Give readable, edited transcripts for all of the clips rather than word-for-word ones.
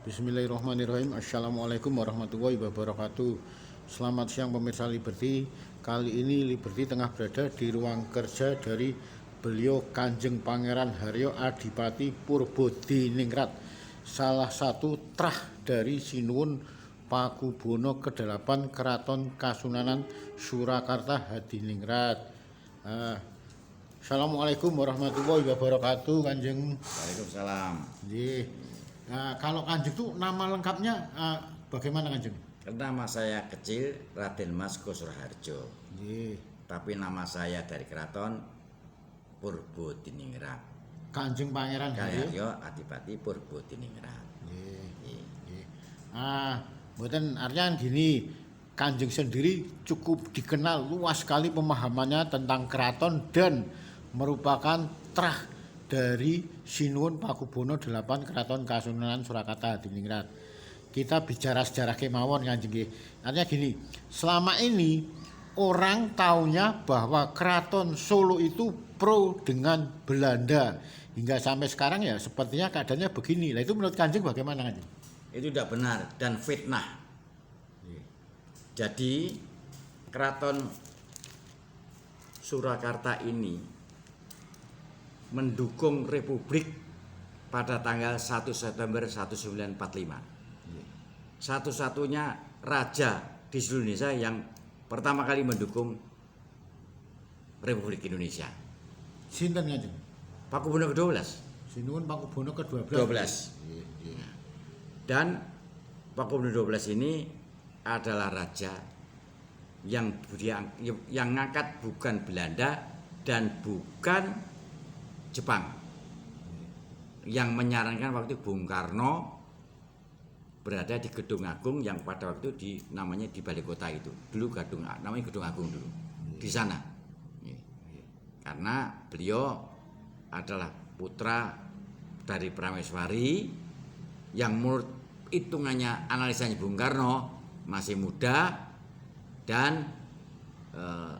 Bismillahirrahmanirrahim. Assalamualaikum warahmatullahi wabarakatuh. Selamat siang pemirsa Liberty. Kali ini Liberty tengah berada di ruang kerja dari beliau Kanjeng Pangeran Haryo Adipati Purbodiningrat, salah satu trah dari Sinuwun Pakubono ke-8 Keraton Kasunanan Surakarta Hadiningrat. Assalamualaikum warahmatullahi wabarakatuh, Kanjeng. Waalaikumsalam. Nah, kalau Kanjeng itu nama lengkapnya bagaimana, Kanjeng? Nama saya kecil Raden Mas Kusuraharjo. Tapi nama saya dari keraton Purbodiningrat. Kanjeng Pangeran Haryo Adipati Purbodiningrat. Mboten artinya gini, Kanjeng sendiri cukup dikenal luas sekali pemahamannya tentang keraton dan merupakan trah dari Sinuwun Pakubono 8 Keraton Kasunanan Surakarta Hadiningrat. Kita bicara sejarah kemawon, Kanjeng. Artinya gini, selama ini orang taunya bahwa Keraton Solo itu pro dengan Belanda. Hingga sampai sekarang ya sepertinya keadaannya begini. Lah itu menurut Kanjeng bagaimana, Kanjeng? Itu tidak benar dan fitnah. Jadi Keraton Surakarta ini mendukung Republik pada tanggal 1 September 1945. Satu-satunya raja di seluruh Indonesia yang pertama kali mendukung Republik Indonesia. Sinten, Kanjeng? Pakubono ke-12. Sinuwun Pakubono ke-12. 12. Dan Pakubono 12 ini adalah raja yang ngangkat bukan Belanda dan bukan Jepang, yang menyarankan waktu Bung Karno berada di Gedung Agung yang pada waktu namanya di balai kota itu dulu namanya Gedung Agung dulu di sana, karena beliau adalah putra dari Prameswari yang menurut hitungannya analisanya Bung Karno masih muda dan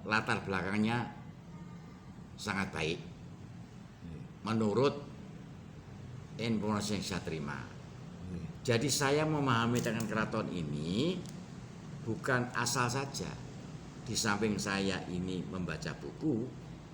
latar belakangnya sangat baik menurut informasi yang saya terima. Jadi saya memahami dengan keraton ini bukan asal saja. Di samping saya ini membaca buku,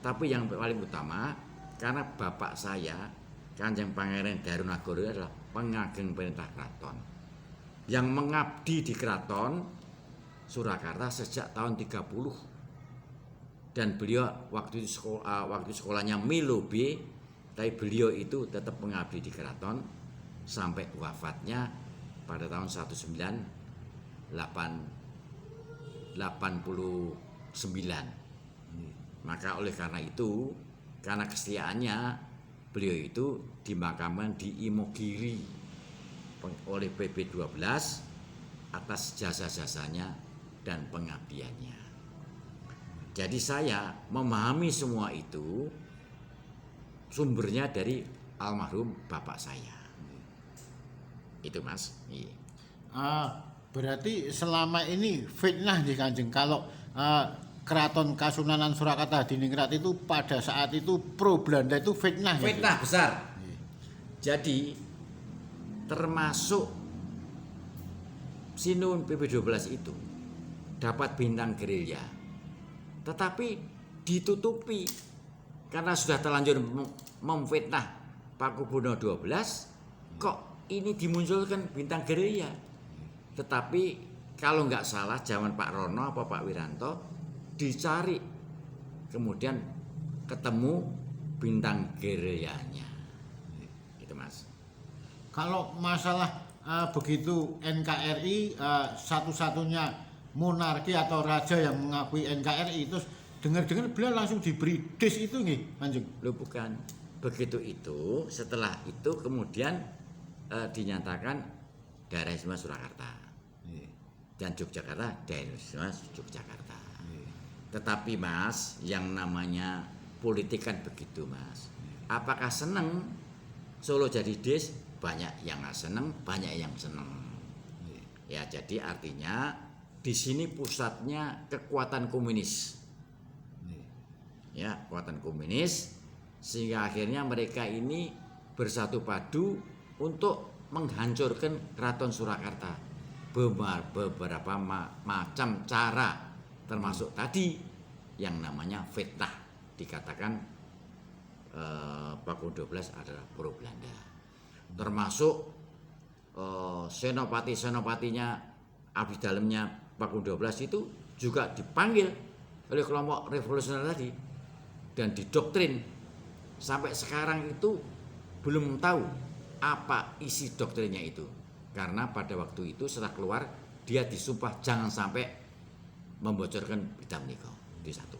tapi yang paling utama karena bapak saya Kanjeng Pangeran Darunagoro adalah pengageng perintah keraton yang mengabdi di keraton Surakarta sejak tahun 30. Dan beliau waktu sekolahnya Milo B, tapi beliau itu tetap mengabdi di keraton sampai wafatnya pada tahun 1989. Maka oleh karena itu, karena kesetiaannya, beliau itu dimakamkan di Imogiri oleh PP12 atas jasa-jasanya dan pengabdiannya. Jadi saya memahami semua itu sumbernya dari almarhum bapak saya. Itu, Mas. Berarti selama ini fitnah di Kanjeng kalau Keraton Kasunanan Surakarta Hadiningrat itu pada saat itu pro Belanda itu fitnah. Fitnah besar. Jadi termasuk Sinuwun PP12 itu dapat bintang gerilya, tetapi ditutupi karena sudah terlanjur memfitnah Pakubono 12, kok ini dimunculkan bintang gerilya. Tetapi kalau nggak salah zaman Pak Rono apa Pak Wiranto dicari, kemudian ketemu bintang gerilyanya. Itu, Mas. Kalau masalah begitu NKRI satu-satunya monarki atau raja yang mengakui NKRI, terus dengar-dengar beliau langsung diberi dis itu nih, Kanjeng? Loh, bukan. Begitu itu, setelah itu kemudian dinyatakan daerah istimewa Surakarta. Dan Yogyakarta daerah istimewa Yogyakarta. Tetapi, Mas, yang namanya politik kan begitu, Mas. Apakah seneng Solo jadi dis? Banyak yang nggak seneng, banyak yang seneng. Ya, jadi artinya di sini pusatnya kekuatan komunis. Ya, kekuatan komunis, sehingga akhirnya mereka ini bersatu padu untuk menghancurkan Keraton Surakarta. Beberapa macam cara, termasuk tadi yang namanya fitnah, dikatakan Paku 12 adalah pro Belanda, termasuk senopati-senopatinya abdi dalamnya Paku 12 itu juga dipanggil oleh kelompok revolusioner tadi dan didoktrin. Sampai sekarang itu belum tahu apa isi doktrinnya itu, karena pada waktu itu setelah keluar dia disumpah jangan sampai membocorkan berita menika. Itu satu.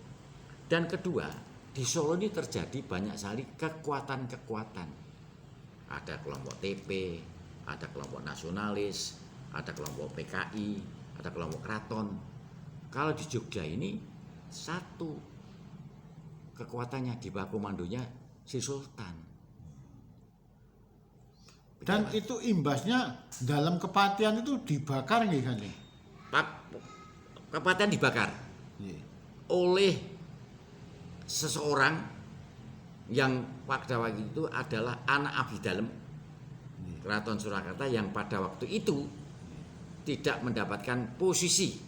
Dan kedua, di Solo ini terjadi banyak sekali kekuatan-kekuatan. Ada kelompok TP, ada kelompok nasionalis, ada kelompok PKI, ada kelompok keraton. Kalau di Jogja ini satu kekuatannya, di bawah komandonya si Sultan. Dan itu imbasnya dalam kepatian itu dibakar nggih Kanjeng? Kepatian dibakar oleh seseorang yang pada waktu itu adalah anak abdi dalem Keraton Surakarta yang pada waktu itu tidak mendapatkan posisi,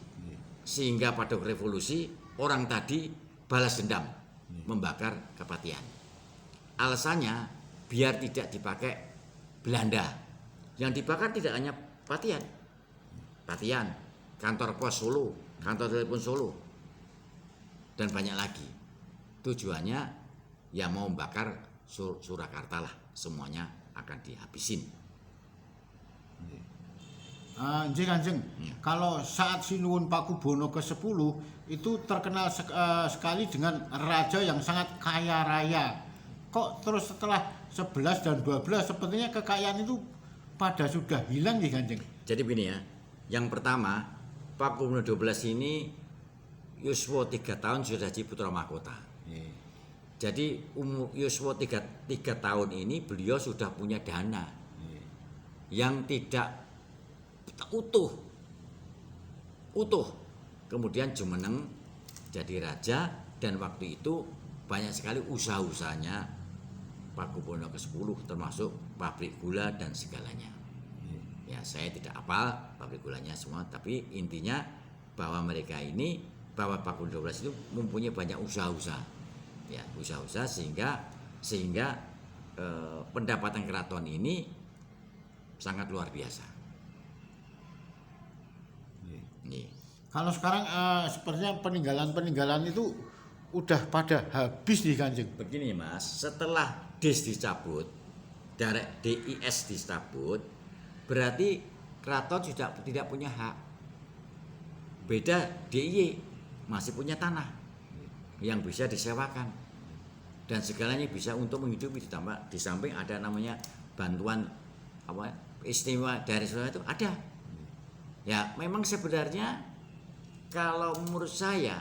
sehingga pada revolusi orang tadi balas dendam membakar kepatian. Alasannya biar tidak dipakai Belanda. Yang dibakar tidak hanya Patian, kantor pos Solo, kantor telepon Solo, dan banyak lagi. Tujuannya ya mau membakar Surakarta lah, semuanya akan dihabisin. Nggih Kanjeng, kalau saat Sinuwun Pakubono ke-10 itu terkenal sekali dengan raja yang sangat kaya raya. Kok terus setelah 11 dan 12 sepertinya kekayaan itu pada sudah hilang nih Kanjeng? Jadi begini ya, yang pertama Pakubono 12 ini yuswa 3 tahun sudah jadi putra mahkota. Jadi umur yuswa 3 tahun ini beliau sudah punya dana yang tidak utuh, kemudian jumeneng jadi raja. Dan waktu itu banyak sekali usaha-usahanya Pakubono ke-10, termasuk pabrik gula dan segalanya. Ya saya tidak hafal pabrik gulanya semua, tapi intinya bahwa mereka ini, bahwa Pakubono 12 itu mempunyai banyak usaha-usaha, ya usaha-usaha sehingga pendapatan keraton ini sangat luar biasa. Nih. Kalau sekarang sepertinya peninggalan itu udah pada habis nih Kanjeng. Begini Mas, setelah DIS dicabut, DIS dicabut, berarti keraton sudah tidak punya hak. Beda DIY masih punya tanah yang bisa disewakan dan segalanya bisa untuk menghidupi, ditambah di samping ada namanya bantuan istimewa dari saudara itu ada. Ya memang sebenarnya kalau menurut saya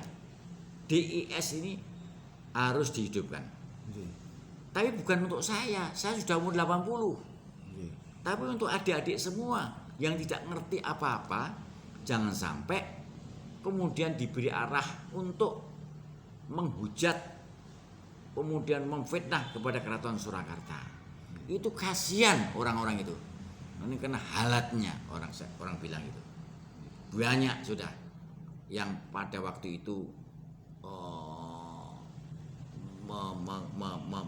DIS ini harus dihidupkan. Tapi bukan untuk saya sudah umur 80. Tapi untuk adik-adik semua yang tidak ngerti apa-apa, jangan sampai kemudian diberi arah untuk menghujat, kemudian memfitnah kepada Keraton Surakarta. Itu kasihan orang-orang itu. Ini kena halatnya orang bilang itu. Banyak sudah yang pada waktu itu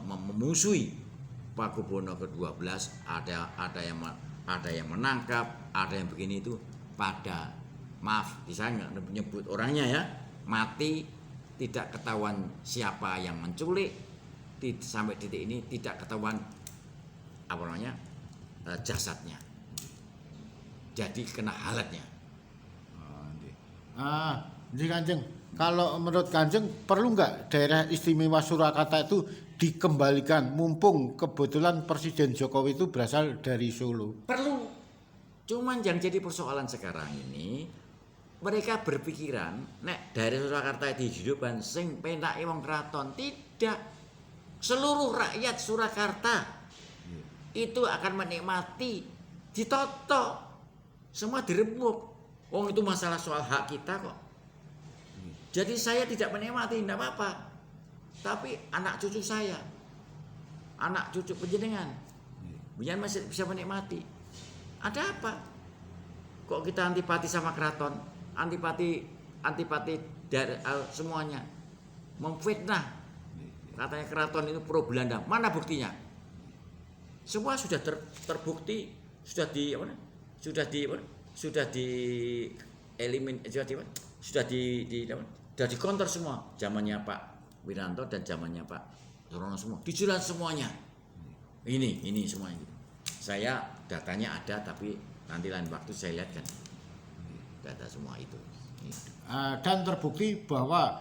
memusuhi Pakubono ke-12, ada yang menangkap, ada yang begini itu, pada maaf, saya nggak menyebut orangnya ya, mati tidak ketahuan siapa yang menculik, sampai titik ini tidak ketahuan jasadnya, jadi kena halatnya. Jadi Kanjeng, kalau menurut Kanjeng perlu nggak daerah istimewa Surakarta itu dikembalikan, mumpung kebetulan Presiden Jokowi itu berasal dari Solo? Perlu. Cuman yang jadi persoalan sekarang ini, mereka berpikiran nek daerah Surakarta dihidupkan sing penake wong keraton. Tidak. Seluruh rakyat Surakarta itu akan menikmati, ditoto, semua dirembuk. Wong itu masalah soal hak kita kok. Jadi saya tidak menikmati, tidak apa-apa. Tapi anak cucu saya, anak cucu penjenengan, biar masih bisa menikmati. Ada apa? Kok kita antipati sama keraton? Antipati dari semuanya. Memfitnah. Katanya keraton itu pro Belanda. Mana buktinya? Semua sudah terbukti, sudah di apa? Sudah di dikonter semua. Zamannya Pak Wiranto dan zamannya Pak Surono semua. Dijelas semuanya. Ini semuanya. Saya datanya ada, tapi nanti lain waktu saya lihat kan data semua itu. Dan terbukti bahwa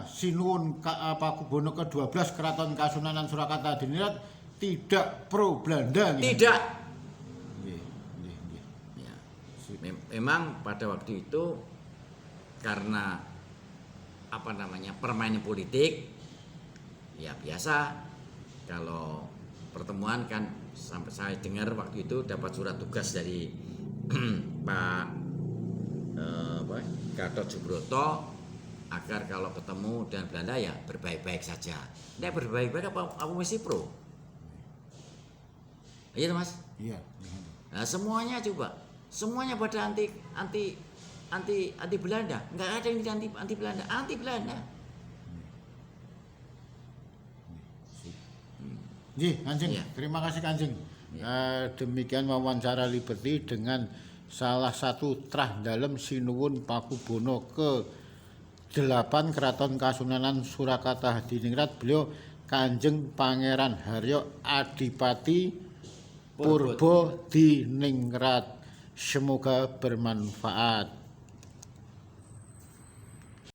Sinuwun Pakubono ke-12 Keraton Kasunanan Surakarta Hadiningrat tidak pro Belanda. Tidak. Nggih, nggih, nggih. Ya. Memang pada waktu itu karena permainan politik, ya biasa kalau pertemuan kan, sampai saya dengar waktu itu dapat surat tugas dari Pak Gatot Subroto agar kalau ketemu dengan Belanda ya berbaik-baik saja. Nek berbaik-baik apa mesti pro? Iya Mas. Iya. Nah semuanya pada anti Belanda. Enggak ada yang anti Belanda, anti Belanda. Nggih, Kanjeng. Iya. Terima kasih Kanjeng. Demikian wawancara Liberty dengan salah satu trah dalem Sinuwun Pakubono ke-8 Keraton Kasunanan Surakarta Hadiningrat. Beliau Kanjeng Pangeran Haryo Adipati Purbo Diningrat. Semoga bermanfaat.